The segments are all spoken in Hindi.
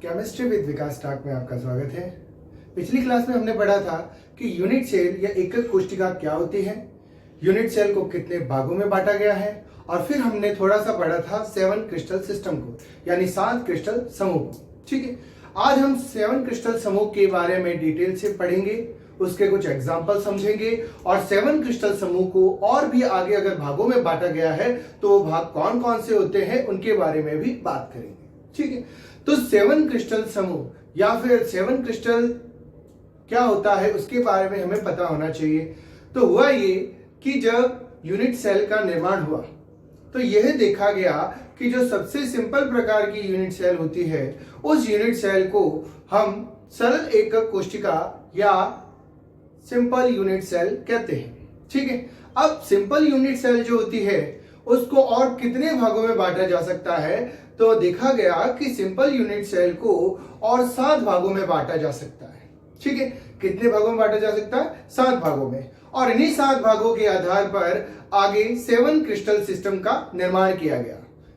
केमिस्ट्री विद विकास टॉक में आपका स्वागत है। पिछली क्लास में हमने पढ़ा था कि यूनिट सेल या एकक कोशिका क्या होती है, यूनिट सेल को कितने भागों में बांटा गया है, और फिर हमने थोड़ा सा पढ़ा था 7 क्रिस्टल सिस्टम को, यानी 7 क्रिस्टल समूह को। ठीक है, आज हम 7 क्रिस्टल समूह के बारे में डिटेल से पढ़ेंगे, उसके कुछ एग्जाम्पल समझेंगे और 7 क्रिस्टल समूह को और भी आगे अगर भागों में बांटा गया है तो वो भाग कौन कौन से होते हैं उनके बारे में भी बात करेंगे। ठीक है, तो 7 क्रिस्टल समूह या फिर 7 क्रिस्टल क्या होता है उसके बारे में हमें पता होना चाहिए। तो हुआ ये कि जब यूनिट सेल का निर्माण हुआ तो यह देखा गया कि जो सबसे सिंपल प्रकार की यूनिट सेल होती है उस यूनिट सेल को हम सरल एकक कोशिका या सिंपल यूनिट सेल कहते हैं। ठीक है, अब सिंपल यूनिट सेल जो होती है उसको और कितने भागों में बांटा जा सकता है, तो देखा गया कि सिंपल यूनिट सेल को और 7 भागों में बांटा जा सकता है। ठीक है, कितने भागों में बांटा जा सकता है? 7 भागों में, और इन्हीं 7 भागों के आधार पर आगे 7 क्रिस्टल सिस्टम का निर्माण किया गया।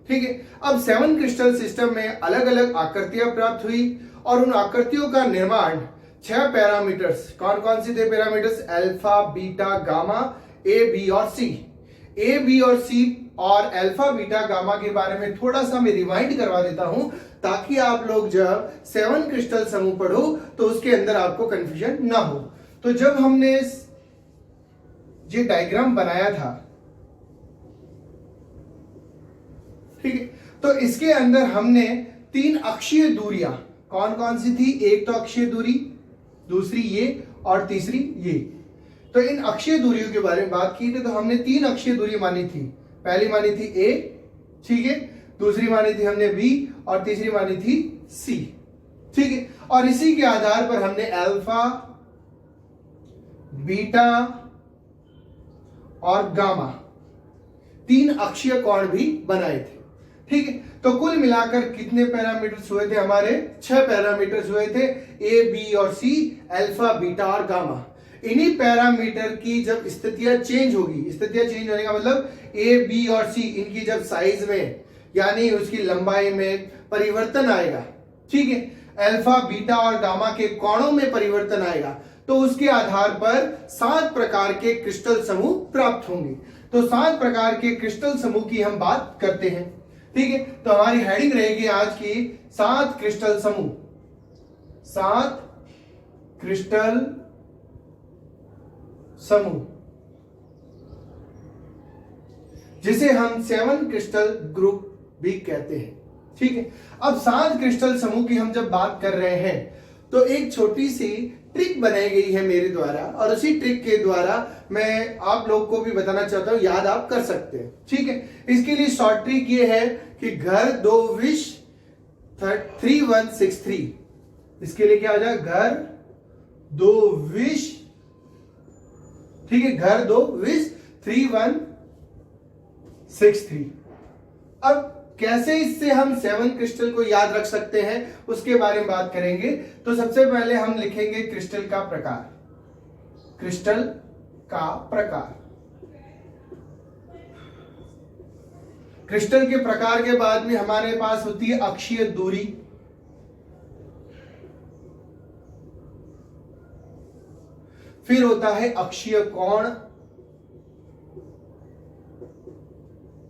ठीक है, अब 7 क्रिस्टल सिस्टम में अलग अलग आकृतियां प्राप्त हुई और उन आकृतियों का निर्माण 6 पैरामीटर्स, कौन कौन से थे पैरामीटर्स? अल्फा, बीटा, गामा, ए, बी और सी। ए, बी और सी और अल्फा, बीटा, गामा के बारे में थोड़ा सा मैं रिवाइंड करवा देता हूं ताकि आप लोग जब 7 क्रिस्टल समूह पढ़ो तो उसके अंदर आपको कंफ्यूजन ना हो। तो जब हमने ये डायग्राम बनाया था, ठीक है, तो इसके अंदर हमने 3 अक्षीय दूरियां कौन कौन सी थी? एक तो अक्षीय दूरी, दूसरी ये और तीसरी ये। तो इन अक्षीय दूरियों के बारे में बात की थी, तो हमने 3 अक्षीय दूरी मानी थी। पहली मानी थी ए, ठीक है, दूसरी मानी थी हमने बी और तीसरी मानी थी सी। ठीक है, और इसी के आधार पर हमने अल्फा, बीटा और गामा 3 अक्षीय कोण भी बनाए थे। ठीक है, तो कुल मिलाकर कितने पैरामीटर्स हुए थे हमारे? 6 पैरामीटर्स हुए थे, ए, बी और सी, अल्फा, बीटा और गामा। इन्हीं पैरामीटर की जब स्थितियां चेंज होगी, स्थितियां चेंज होने का मतलब ए, बी और सी इनकी जब साइज में यानी उसकी लंबाई में परिवर्तन आएगा, ठीक है, अल्फा, बीटा और गामा के कोणों में परिवर्तन आएगा, तो उसके आधार पर 7 प्रकार के क्रिस्टल समूह प्राप्त होंगे। तो 7 प्रकार के क्रिस्टल समूह की हम बात करते हैं। ठीक है, तो हमारी हेडिंग रहेगी आज की 7 क्रिस्टल समूह। 7 क्रिस्टल समूह जिसे हम 7 क्रिस्टल ग्रुप भी कहते हैं। ठीक है, अब 7 क्रिस्टल समूह की हम जब बात कर रहे हैं तो एक छोटी सी ट्रिक बनाई गई है मेरे द्वारा, और उसी ट्रिक के द्वारा मैं आप लोग को भी बताना चाहता हूं, याद आप कर सकते हैं। ठीक है, इसके लिए शॉर्ट ट्रिक ये है कि घर 2 विश 3163, इसके लिए क्या हो जाएगा? घर 2 विश, ठीक है, घर 2 विश 3163। अब कैसे इससे हम 7 क्रिस्टल को याद रख सकते हैं उसके बारे में बात करेंगे। तो सबसे पहले हम लिखेंगे क्रिस्टल का प्रकार। क्रिस्टल का प्रकार, क्रिस्टल के प्रकार के बाद में हमारे पास होती है अक्षीय दूरी, फिर होता है अक्षीय कोण,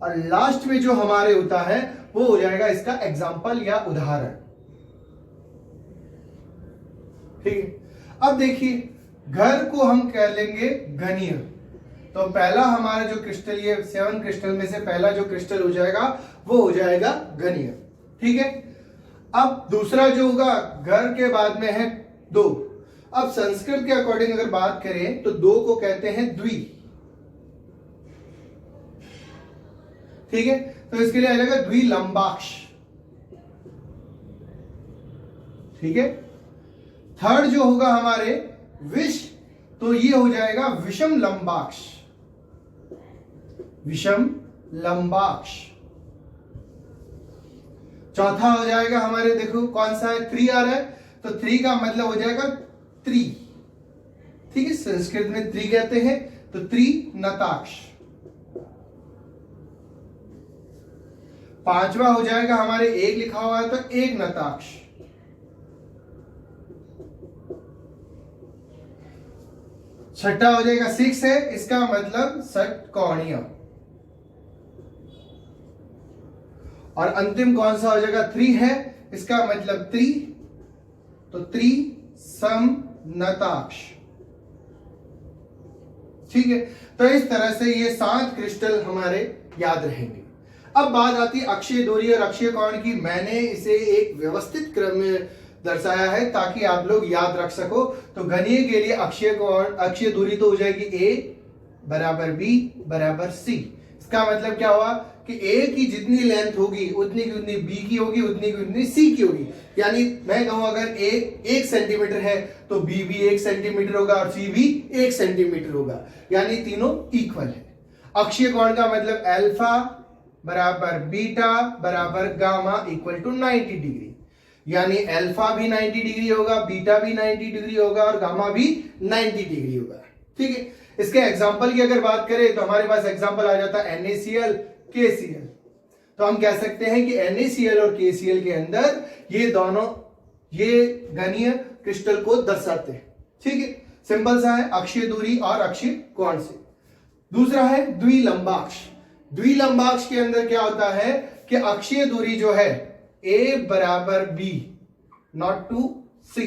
और लास्ट में जो हमारे होता है वो हो जाएगा इसका एग्जाम्पल या उदाहरण। ठीक है, अब देखिए घर को हम कह लेंगे घनीय। तो पहला हमारा जो क्रिस्टल, ये 7 क्रिस्टल में से पहला जो क्रिस्टल हो जाएगा वो हो जाएगा घनीय। ठीक है, अब दूसरा जो होगा घर के बाद में है 2। अब संस्कृत के अकॉर्डिंग अगर बात करें तो 2 को कहते हैं द्वि। ठीक है, तो इसके लिए आ जाएगा द्विलंबाक्ष। ठीक है, थर्ड जो होगा हमारे विष, तो ये हो जाएगा विषम लंबाक्ष। विषम लंबाक्ष। चौथा हो जाएगा हमारे, देखो कौन सा है? 3 आ रहा है, तो 3 का मतलब हो जाएगा त्रि। ठीक है, संस्कृत में त्रि कहते हैं, तो त्रिनताक्ष। 5वां हो जाएगा हमारे 1 लिखा हुआ है, तो एक नताक्ष। छठा हो जाएगा 6 है, इसका मतलब षटकोणीय। और अंतिम कौन सा हो जाएगा 3 है, इसका मतलब तो त्रिसमनताक्ष। ठीक है, तो इस तरह से ये 7 क्रिस्टल हमारे याद रहेंगे। अब बात आती है अक्षीय दूरी और अक्षीय कोण की। मैंने इसे एक व्यवस्थित क्रम में दर्शाया है ताकि आप लोग याद रख सको। तो गणिय के लिए अक्षीय दूरी तो हो जाएगी a बराबर b बराबर c। इसका मतलब क्या हुआ कि a की जितनी लेंथ होगी उतनी की उतनी b की होगी, उतनी की उतनी c की होगी। यानी मैं कहूं अगर a 1 सेंटीमीटर है तो b भी 1 सेंटीमीटर होगा और c भी 1 सेंटीमीटर होगा, यानी तीनों इक्वल है। अक्षीय कोण का मतलब अल्फा बराबर बीटा बराबर गामा इक्वल टू 90 डिग्री, यानी अल्फा भी 90 डिग्री होगा, बीटा भी 90 डिग्री होगा और गामा भी 90 डिग्री होगा। ठीक है, इसके एग्जांपल की अगर बात करें तो हमारे पास एग्जांपल आ जाता है NaCl KCl। तो हम कह सकते हैं कि NaCl और KCl के अंदर ये दोनों ये गणीय क्रिस्टल को दर्शाते हैं। ठीक है, सिंपल सा है, अक्षीय दूरी और अक्षीय कोण से। दूसरा है द्विलंबाक्ष। द्विलंबाक्ष के अंदर क्या होता है कि अक्षीय दूरी जो है a बराबर b नॉट टू c,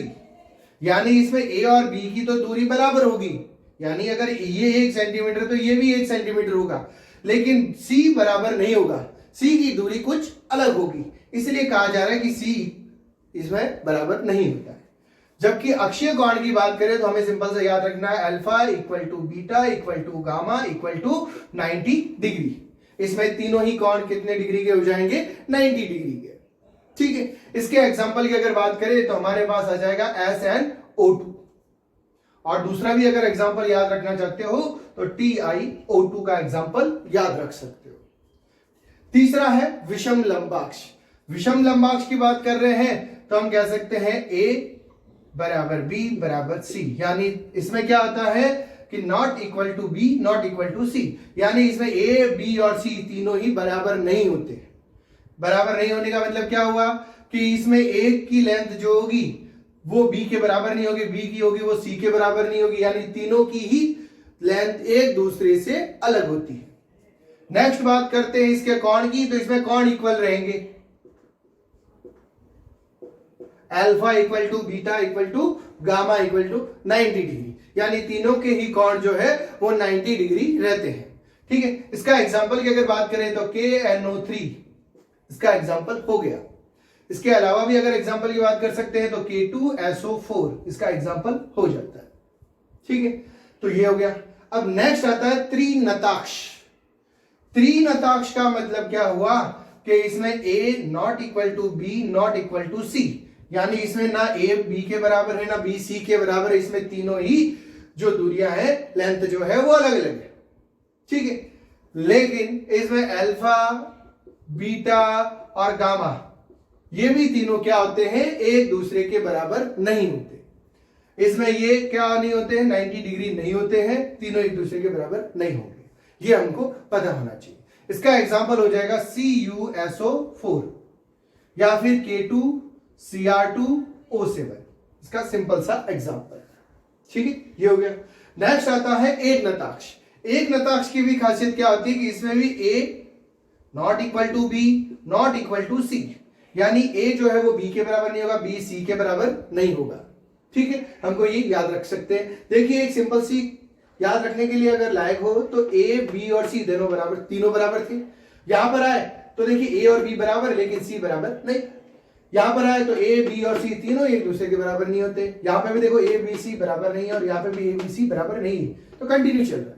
यानी इसमें a और b की तो दूरी बराबर होगी, यानी अगर ये 1 सेंटीमीटर तो ये भी 1 सेंटीमीटर होगा, लेकिन c बराबर नहीं होगा, c की दूरी कुछ अलग होगी, इसलिए कहा जा रहा है कि c इसमें बराबर नहीं होता है। जबकि अक्षीय कोण की बात करें तो हमें सिंपल से याद रखना है alpha equal to beta equal to gamma equal to 90 degree. इसमें तीनों ही कोण कितने डिग्री के हो जाएंगे 90 डिग्री के। ठीक है, इसके एग्जांपल की अगर बात करें तो हमारे पास आ जाएगा SnO2। और दूसरा भी अगर एग्जांपल याद रखना चाहते हो तो TiO2 का एग्जांपल याद रख सकते हो। तीसरा है विषम लंबाक्ष। विषम लंबाक्ष की बात कर रहे हैं तो हम कह सकते हैं A बराबर B बराबर C, यानी इसमें क्या होता है कि not equal to B not equal to C, यानी इसमें A B और C तीनों ही बराबर नहीं होते। बराबर नहीं होने का मतलब क्या हुआ कि इसमें एक की लेंथ जो होगी वो B के बराबर नहीं होगी, B की होगी वो C के बराबर नहीं होगी, यानी तीनों की ही लेंथ एक दूसरे से अलग होती है। नेक्स्ट बात करते हैं इसके कोण की, तो इसमें कोण इक्वल रहेंगे, alpha equal to beta equal to gamma equal to 90 degree, यानी तीनों के ही कोण जो है वो 90 डिग्री रहते हैं। ठीक है, इसका एग्जांपल की अगर बात करें तो KNO3 इसका एग्जांपल हो गया। इसके अलावा भी अगर एग्जांपल की बात कर सकते हैं तो K2SO4 इसका एग्जांपल हो जाता है। ठीक है, तो ये हो गया। अब नेक्स्ट आता है त्रिनताक्ष। त्रिनताक्ष का मतलब क्या हुआ कि इसमें A not equal to B not equal to C, यानी इसमें ना A B के बराबर है ना B C के बराबर है, इसमें तीनों ही जो दूरियां है लेंथ जो है वो अलग अलग है। ठीक है, लेकिन इसमें अल्फा बीटा और गामा ये भी तीनों क्या होते हैं एक दूसरे के बराबर नहीं होते। इसमें ये क्या नहीं होते हैं 90 डिग्री नहीं होते हैं, तीनों एक दूसरे के बराबर नहीं होंगे, ये हमको पता होना चाहिए। इसका एग्जांपल हो जाएगा CuSO4 या फिर K2Cr2O7, इसका सिंपल सा एग्जांपल। ठीक है, ये हो गया। नेक्स्ट आता है एक नताक्ष। एक नताक्ष की भी खासियत क्या होती है कि इसमें भी A not equal to B not equal to C, यानी A जो है वो B के बराबर नहीं होगा, B C के बराबर नहीं होगा। ठीक है, हमको ये याद रख सकते हैं। देखिए एक सिंपल सी याद रखने के लिए अगर लायक हो तो A B और C दोनों बराबर, तीनों बराबर थे। यहां पर आए तो देखिए A और B बराबर लेकिन C बराबर नहीं। यहां पर आए तो A B और C तीनों एक दूसरे के बराबर नहीं होते। यहां पे भी देखो A B C बराबर नहीं है और यहां पे भी A B C बराबर नहीं है, तो कंटिन्यू चल रहा है।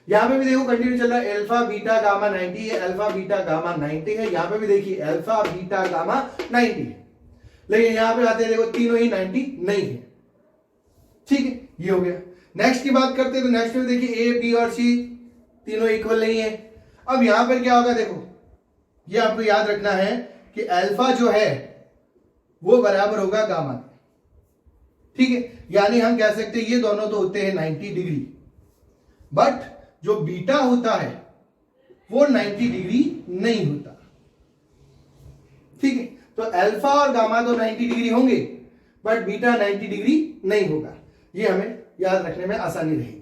यहां पे भी देखो कंटिन्यू चल रहा है, अल्फा बीटा गामा 90 है, अल्फा बीटा गामा 90 है। यहां पे भी देखिए अल्फा बीटा गामा 90 है, लेकिन यहां पे आते देखो तीनों ही 90 नहीं है। ठीक है, ये हो गया। नेक्स्ट की बात करते हैं तो नेक्स्ट में देखिए A B और C तीनों इक्वल नहीं है। अब यहां पर क्या होगा, देखो ये आपको याद रखना है कि अल्फा जो है वो बराबर होगा गामा। ठीक है, यानी हम कह सकते हैं ये दोनों तो होते हैं 90 डिग्री, बट जो बीटा होता है वो 90 डिग्री नहीं होता। ठीक है, तो अल्फा और गामा तो 90 डिग्री होंगे बट बीटा 90 डिग्री नहीं होगा, ये हमें याद रखने में आसानी रहेगी।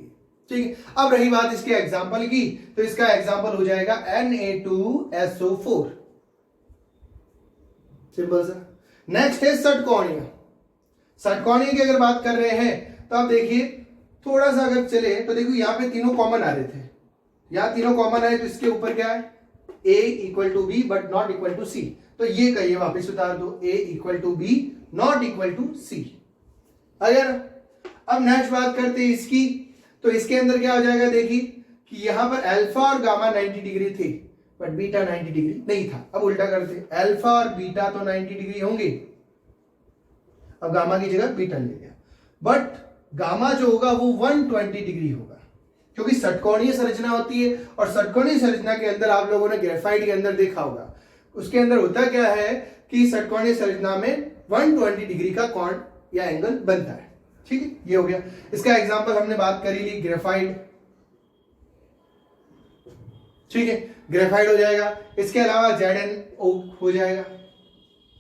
ठीक है, अब रही बात इसके एग्जाम्पल की, तो इसका एग्जाम्पल हो जाएगा Na2SO4। सिंपल सा। नेक्स्ट है षटकोणीय। षटकोणीय की अगर बात कर रहे हैं तो आप देखिए, थोड़ा सा अगर चले तो देखो यहाँ पे तीनों कॉमन आ रहे थे, यहाँ तीनों कॉमन आए तो इसके ऊपर क्या है, A equal to B but not equal to C. तो ये कहिए वापिस उतार दो, A equal to B not equal to C. अगर अब नेक्स्ट बात करते हैं इसकी, तो इसके अंदर क्या हो जाएगा, देखिए कि यहां पर अल्फा और गामा 90 डिग्री थे बट बीटा 90 डिग्री नहीं था। अब उल्टा करते, अल्फा और बीटा तो 90 डिग्री होंगे, अब गामा की जगह बीटा ले लिया, बट गामा जो होगा वो 120 डिग्री होगा, क्योंकि षटकोणीय संरचना होती है। और षटकोणीय संरचना के अंदर आप लोगों ने ग्रेफाइट के अंदर देखा होगा, उसके अंदर होता क्या है कि षटकोणीय संरचना में 120 डिग्री का कोण या एंगल बनता है। ठीक है, ये हो गया। इसका एग्जांपल हमने बात करी ली, ग्रेफाइट। ठीक है, ग्रेफाइट हो जाएगा। इसके अलावा ZnO हो जाएगा,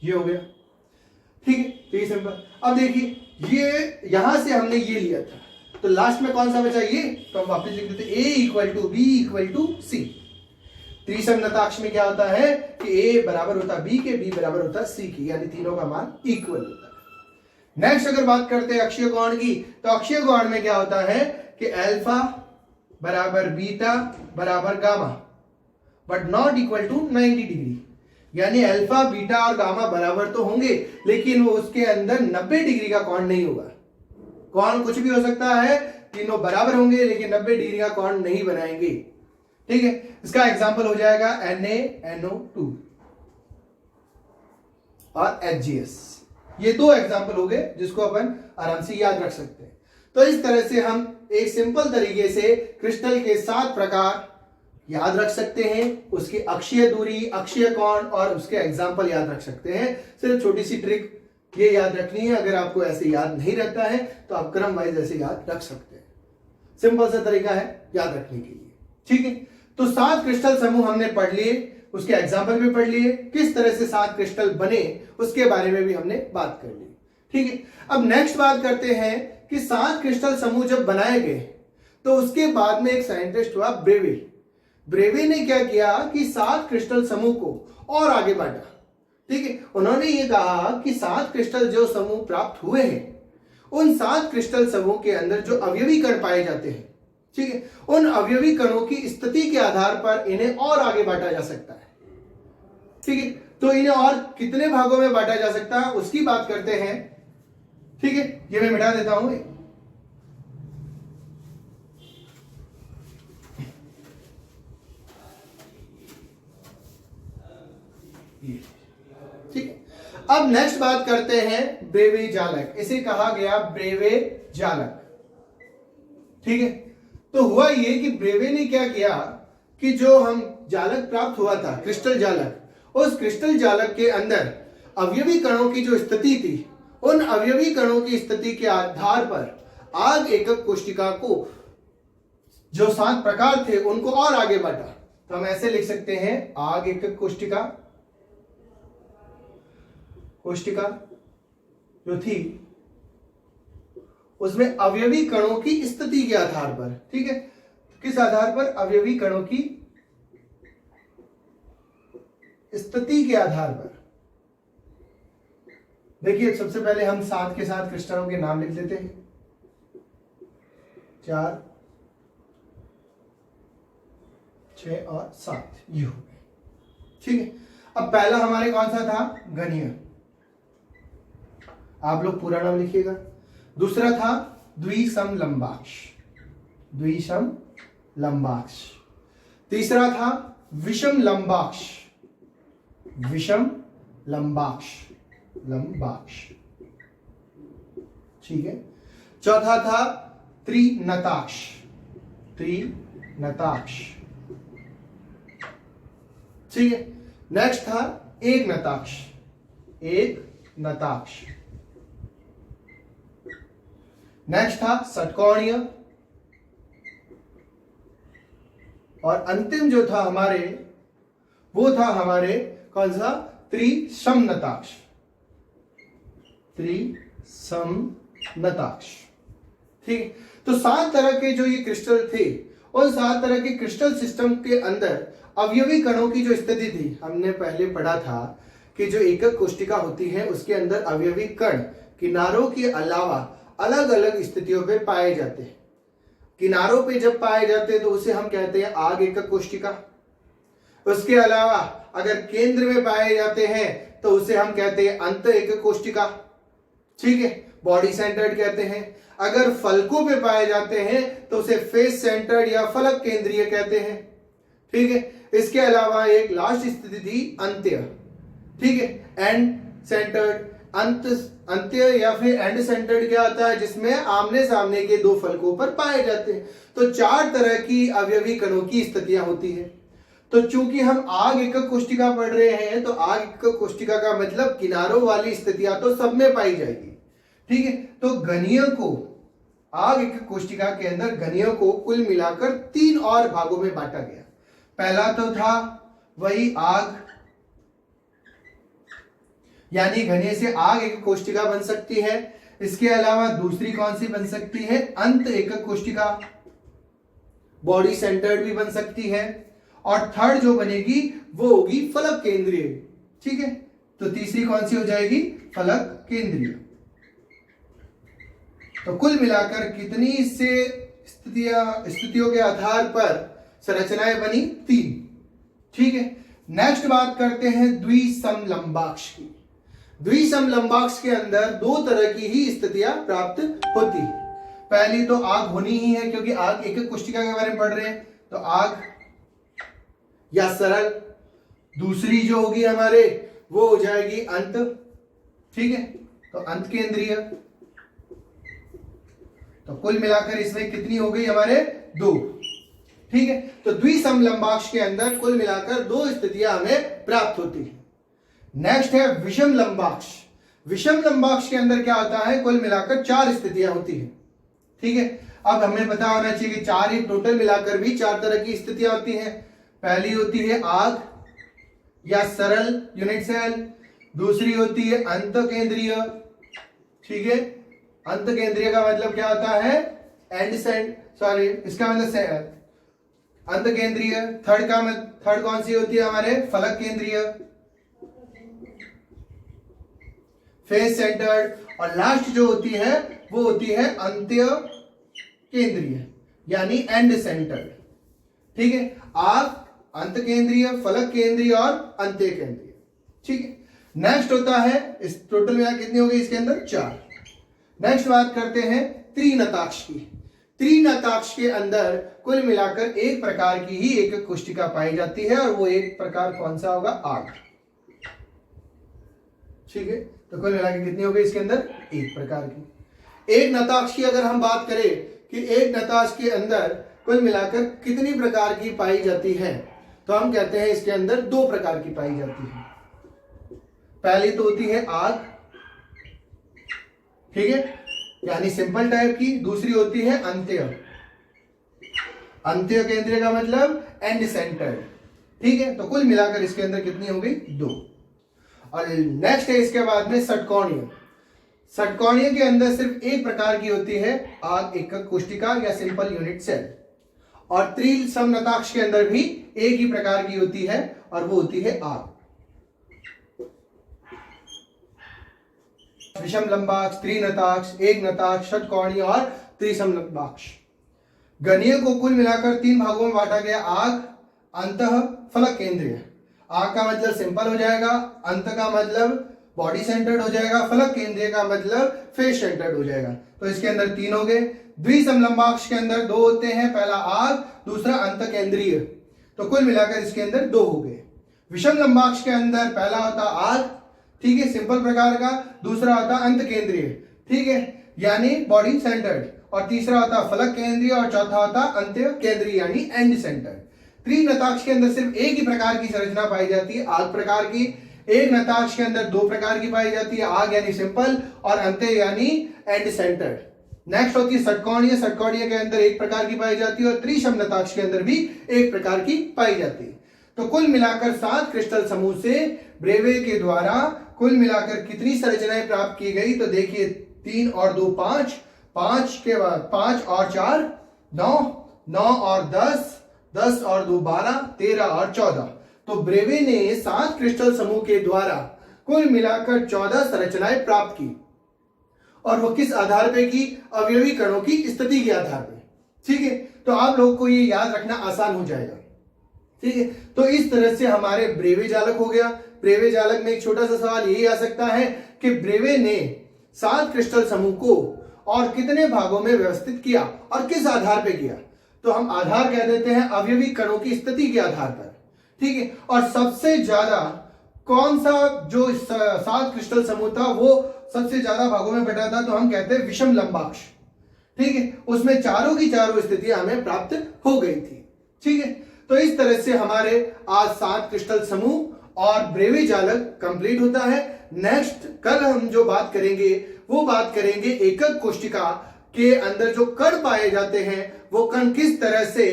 ये हो गया। ठीक है, तो ये सिंपल। अब देखिए, ये यहां से हमने ये लिया था, तो लास्ट में कौन सा बचा, ये, तो हम वापस लिख देते A equal to B equal to C. त्रिसमनताक्ष में क्या होता है कि A बराबर होता है B के, B बराबर होता है C की, यानी तीनों का मान इक्वल होता है। नेक्स्ट अगर बात करते हैं अक्षीय कोण की, तो अक्षीय कोण में क्या होता है कि अल्फा बराबर बीटा बराबर gamma but not equal to 90 degree, यानी अल्फा बीटा और गामा बराबर तो होंगे लेकिन वो उसके अंदर 90 डिग्री का कोण नहीं होगा। कोण कुछ भी हो सकता है, तीनों बराबर होंगे लेकिन 90 डिग्री का कोण नहीं बनाएंगे। ठीक है, इसका एग्जांपल हो जाएगा NaNO2 और HGS। ये दो एग्जांपल हो गए जिसको अपन आराम से याद रख सकते हैं। तो इस तरह से हम एक सिंपल तरीके से क्रिस्टल के 7 प्रकार याद रख सकते हैं, उसकी अक्षीय दूरी, अक्षीय कोण और उसके एग्जाम्पल याद रख सकते हैं। सिर्फ छोटी सी ट्रिक ये याद रखनी है, अगर आपको ऐसे याद नहीं रहता है तो आप क्रम वाइज ऐसे याद रख सकते हैं। सिंपल सा तरीका है याद रखने के लिए। ठीक है, तो 7 क्रिस्टल समूह हमने पढ़ लिए, उसके एग्जाम्पल भी पढ़ लिए, किस तरह से 7 क्रिस्टल बने उसके बारे में भी हमने बात कर ली। ठीक है, अब नेक्स्ट बात करते हैं कि 7 क्रिस्टल समूह जब बनाए गए तो उसके बाद में एक साइंटिस्ट हुआ ब्रेवे। ब्रेवे ने क्या किया कि 7 क्रिस्टल समूह को और आगे बांटा। ठीक है, उन्होंने ये कहा कि 7 क्रिस्टल जो समूह प्राप्त हुए हैं उन 7 क्रिस्टल समूह के अंदर जो अवयवी कण पाए जाते हैं, ठीक है, उन अवयवी कणों की स्थिति के आधार पर इन्हें और आगे बांटा जा सकता है। ठीक है, तो इन्हें और कितने भागों में बांटा जा सकता है उसकी बात करते हैं। ठीक है, ये मैं मिटा देता हूं। ठीक है, अब नेक्स्ट बात करते हैं ब्रेवे जालक। इसे कहा गया ब्रेवे जालक। ठीक है, तो हुआ ये कि ब्रेवे ने क्या किया कि जो हम जालक प्राप्त हुआ था, क्रिस्टल जालक, उस क्रिस्टल जालक के अंदर अवयवी कणों की जो स्थिति थी, उन अवयवी कणों की स्थिति के आधार पर आग एकक कोशिका को जो 7 प्रकार थे उनको और आगे बांटा। तो हम ऐसे लिख सकते हैं, आग एकक कोशिका, कोशिका जो थी उसमें अवयवी कणों की स्थिति के आधार पर, ठीक है, किस आधार पर, अवयवी कणों की स्थिति के आधार पर। देखिए, सबसे पहले हम 7 के 7 क्रिस्टलों के नाम लिख देते हैं, 4, 6 और 7 ये हो गए। ठीक है, अब पहला हमारे कौन सा था, घनीय, आप लोग पूरा नाम लिखिएगा। दूसरा था द्विसम लंबाक्ष, द्विसम लंबाक्ष। तीसरा था विषम लंबाक्ष, विषम लंबाक्ष, लंबाक्ष। ठीक है, चौथा था त्रिनताक्ष, त्रिनताक्ष। ठीक है, नेक्स्ट था एक नताक्ष, एक नताक्ष। नेक्स्ट था षटकोणीय, और अंतिम जो था हमारे, वो था हमारे कौन सा, त्रिसमनताक्ष, त्रिसमनताक्ष। ठीक है। तो 7 तरह के जो ये क्रिस्टल थे, उन 7 तरह के क्रिस्टल सिस्टम के अंदर अवयवी कणों की जो स्थिति थी, हमने पहले पढ़ा था कि जो एकक कोशिका होती है उसके अंदर अवयवी कण किनारों के अलावा अलग अलग स्थितियों पे पाए जाते हैं। किनारों पे जब पाए जाते हैं तो उसे हम कहते हैं आग एकक कोशिका। उसके अलावा अगर केंद्र में पाए जाते हैं तो उसे हम कहते हैं अंत एकक कोशिका, ठीक है, बॉडी सेंटर्ड कहते हैं। अगर फलकों पे पाए जाते हैं तो उसे फेस सेंटर्ड या फलक केंद्रीय कहते हैं, ठीक है। इसके अलावा एक लास्ट स्थिति थी अंत्य, ठीक है, एंड सेंटर्ड। अंत्य या फिर एंड सेंटर्ड क्या होता है, जिसमें आमने सामने के 2 फलकों पर पाए जाते हैं। तो 4 तरह की अवयवी कणों की स्थितियां होती है। तो चूंकि हम आग एकक कोशिका पढ़ रहे हैं तो आग एकक कोशिका का मतलब किनारों वाली स्थितियां तो सब में पाई जाएगी, ठीक है। तो घनियों को, आग एकक कोशिका के अंदर घनियों को कुल मिलाकर 3 और भागों में बांटा गया। पहला तो था वही आग, यानी घने से आग एकक कोशिका बन सकती है। इसके अलावा दूसरी कौन सी बन सकती है, अंत एकक कोशिका, बॉडी सेंटर्ड भी बन सकती है। और थर्ड जो बनेगी वो होगी फलक केंद्रीय, ठीक है। तो तीसरी कौन सी हो जाएगी, फलक केंद्रीय। तो कुल मिलाकर कितनी से स्थितियों के आधार पर संरचनाएं बनी, 3, ठीक है। नेक्स्ट बात करते हैं द्विसमलंबाक्ष की। द्विसमलंबाक्ष के अंदर 2 तरह की ही स्थितियां प्राप्त होती है। पहली तो आग होनी ही है, क्योंकि आग एकक कोशिका के बारे में पढ़ रहे हैं, तो आग या सरल। दूसरी जो होगी हमारे वो हो जाएगी अंत, ठीक है, तो अंत केंद्रीय। तो कुल मिलाकर इसमें कितनी हो गई हमारे, 2, ठीक है। तो द्विसमलंबाक्ष के अंदर कुल मिलाकर 2 स्थितियां हमें प्राप्त होती है। नेक्स्ट है विषम लंबाक्ष। विषम लंबाक्ष के अंदर क्या होता है, कुल मिलाकर 4 स्थितियां होती है, ठीक है। अब हमें पता होना चाहिए कि 4 ही टोटल मिलाकर भी 4 तरह की स्थितियां होती हैं। पहली होती है आग या सरल यूनिट सेल, दूसरी होती है अंत केंद्रीय, ठीक है। अंत केंद्रीय का मतलब क्या होता है, इसका मतलब अंत केंद्रीय। थर्ड कौन सी होती है हमारे, फलक केंद्रीय, फेस सेंटर्ड। और लास्ट जो होती है वो होती है अंत्य केंद्रीय, यानी एंड सेंटर्ड, ठीक है। आग, अंत केंद्रीय, फलक केंद्रीय और अंत्य केंद्रीय, ठीक है। नेक्स्ट होता है, इस टोटल में कितनी हो गई इसके अंदर, 4। नेक्स्ट बात करते हैं त्रिनताक्ष की। त्रिनताक्ष के अंदर कुल मिलाकर एक प्रकार की ही एकक कोशिका पाई जाती है, और वो एक प्रकार कौन सा होगा, आग, ठीक है। तो कुल मिलाकर कितनी हो गई इसके अंदर, एक प्रकार की। एक नताक्ष की अगर हम बात करें कि एक नताक्ष के अंदर कुल मिलाकर कितनी प्रकार की पाई जाती है, तो हम कहते हैं इसके अंदर 2 प्रकार की पाई जाती है। पहली तो होती है आग, ठीक है, यानी सिंपल टाइप की। दूसरी होती है अंत्य, अंत्य केंद्रीय का मतलब एंड सेंटर्ड, ठीक है। तो कुल मिलाकर इसके अंदर कितनी हो गई, 2। और नेक्स्ट है इसके बाद में षटकोणीय। षटकोणीय के अंदर सिर्फ एक प्रकार की होती है आग एकक कोशिका या सिंपल यूनिट सेल। और त्रिसमनताक्ष के अंदर भी एक ही प्रकार की होती है, और वो होती है आग। विषम लंबाक्ष, त्रिनताक्ष, एक नताक्ष, षटकोणीय और त्रिसमलंबाक्ष। घनीय को कुल मिलाकर 3 भागों में बांटा गया, आग, अंतः, फलक केंद्रीय। आग का मतलब सिंपल हो जाएगा, अंत का मतलब बॉडी सेंटर्ड हो जाएगा, फलक केंद्रीय का मतलब फेस सेंटर्ड हो जाएगा। तो इसके अंदर 3 हो गए। द्विसमलंबाक्ष के अंदर 2 होते हैं, पहला आग, दूसरा अंत केंद्रीय। तो कुल मिलाकर इसके अंदर 2 हो गए। विषम लंबाक्ष के अंदर पहला होता आग, ठीक है, सिंपल प्रकार का, दूसरा होता अंत केंद्रीय, ठीक है, यानी बॉडी सेंटर्ड, और तीसरा होता फलक केंद्रीय, और चौथा होता अंत्य केंद्रीय यानी एंड सेंटर्ड। त्रिनताक्ष के अंदर सिर्फ एक ही प्रकार की संरचना पाई जाती है, आग प्रकार की। एक नताक्ष के अंदर 2 प्रकार की पाई जाती है, आग यानी सिंपल और अंत्य यानी एंड सेंटर्ड। नेक्स्ट होती है षटकोणीय। षटकोणीय के अंदर एक प्रकार की पाई जाती है, और त्रिसमनताक्ष के अंदर भी एक प्रकार की पाई जाती है। तो कुल मिलाकर 7 क्रिस्टल समूह से ब्रेवे के द्वारा कुल मिलाकर कितनी संरचनाएं प्राप्त की गई, तो देखिए 3 और 2 5, 5 के बाद 5 और 4 9, 9 और 10, 10 और 2 12, 13 और 14। तो ब्रेवे ने 7 क्रिस्टल समूह के द्वारा कुल मिलाकर 14 संरचनाएं प्राप्त की, और वो किस आधार पे की? अवयवी कणों की स्थिति के आधार पे। ठीक है, तो आप लोगों को ये याद रखना आसान हो जाएगा। ठीक है, तो इस तरह से हमारे ब्रेवे जालक हो गया। ब्रेवे जालक में एक छोटा सा सवाल यही आ सकता है कि ब्रेवे ने 7 क्रिस्टल समूह को और कितने भागों में व्यवस्थित किया और किस आधार पे किया? तो हम आधार कह देते हैं अवयवी कणों की स्थिति के आधार पर। ठीक है, और सबसे ज्यादा कौन सा जो 7 क्रिस्टल समूह था वो सबसे ज्यादा भागों में बटा था? तो हम कहते हैं विषम लंबाक्ष। ठीक है, उसमें चारों की चारों स्थितियां हमें प्राप्त हो गई थी। ठीक है, तो इस तरह से हमारे आज 7 क्रिस्टल समूह और ब्रेवे जालक कंप्लीट होता है। नेक्स्ट कल हम जो बात करेंगे वो बात करेंगे एकक कोशिका के अंदर जो कण पाए जाते हैं, वो कण किस तरह से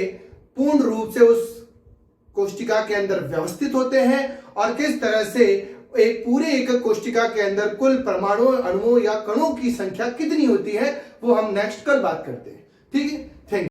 पूर्ण रूप से उस कोशिका के अंदर व्यवस्थित होते हैं और किस तरह से एक पूरे एकक कोशिका के अंदर कुल परमाणु, अणुओं या कणों की संख्या कितनी होती है, वो हम नेक्स्ट कल बात करते हैं। ठीक है।